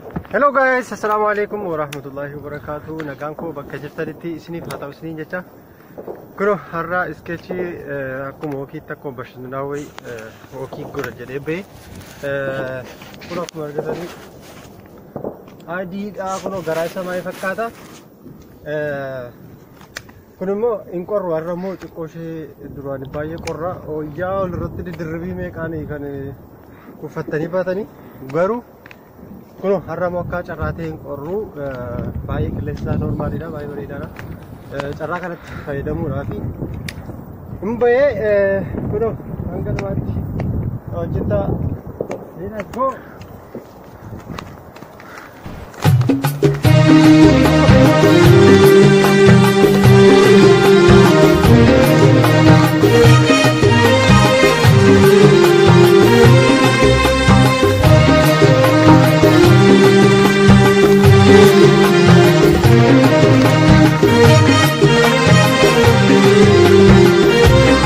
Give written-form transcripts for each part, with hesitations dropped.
Hello guys, assalamualaikum warahmatullahi wabarakatuh. Nagaan ko bakka jirtanitti isiniif haa ta'u isiniin jecha. Kunoo har'a iskeechii akkuma wokii takko bashannanaawwii wokii godha jedhee ba'e. Kunoo akkuma argatanii adiidhaa kunoo garaa isa maal fakkaata. Kun immoo hin qorru har'a immoo xiqqoo ishee duraan baay'ee qorra. Hojjaa walirratti diddirribii meeqaanii kan uffattanii baatanii garuu kuno har'a mokkaa carraatee hin qorru baay'ee qilleensa normaaliidha baay'ee bareedaadha. Carraa kanatti fayyadamuudhaaf hin ba'ee kuno hanga dhumaatti hojjetaa let's go.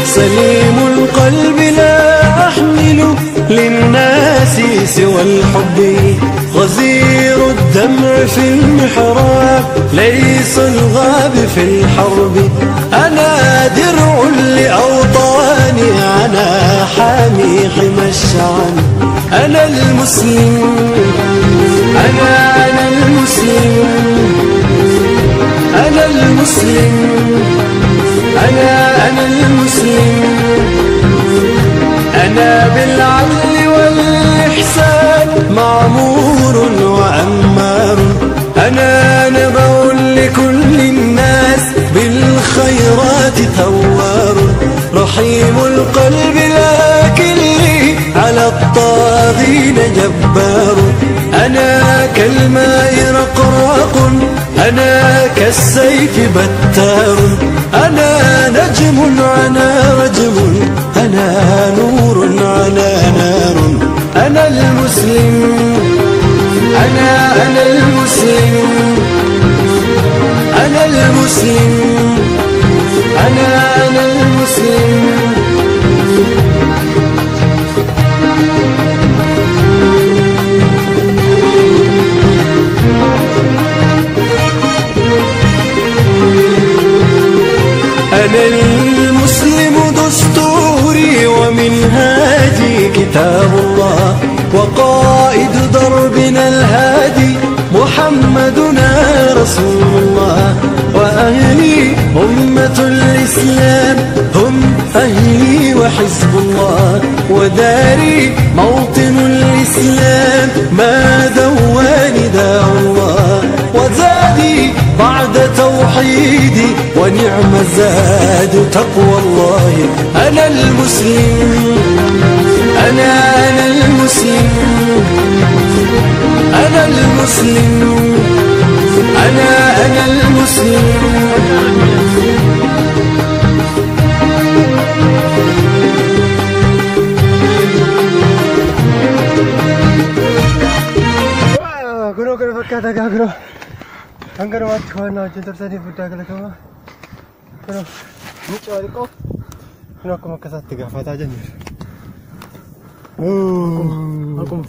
سليم القلب لا أحمل للناس سوى الحب غزير الدمع في المحراب ليس الغاب في الحرب أنا درع لأوطاني أنا حامي حمى الشعب أنا المسلم أنا المسلم أنا المسلم أنا المسلم أنا بالعدل والإحسان معمور وأمار أنا نبع لكل الناس بالخيرات ثوار رحيم القلب لكن لي على الطاغين جبار أنا كالماء رقراق أنا كالسيف بتار أنا نجم أنا رجم أنا نور على نار أنا المسلم أنا المسلم أنا المسلم أنا المسلم أنا المسلم دستوري ومنهاجي كتاب الله وقائد دربنا الهادي محمدنا رسول الله وأهلي أمة الإسلام هم أهلي وحزب الله وداري موطن الإسلام ما دواني داع الله وزادي بعد توحيدي ونعم الزاد تقوى الله أنا المسلم أنا المسلم أنا المسلم أنا المسلم Kuno fakkaata gaagiroo hanga dhumaatti waan wajjin tarsanii guddaa galatama. Kuno mucaa xiqqoo kuno akkuma akkasaatti gaafataa jenneera. Akkuma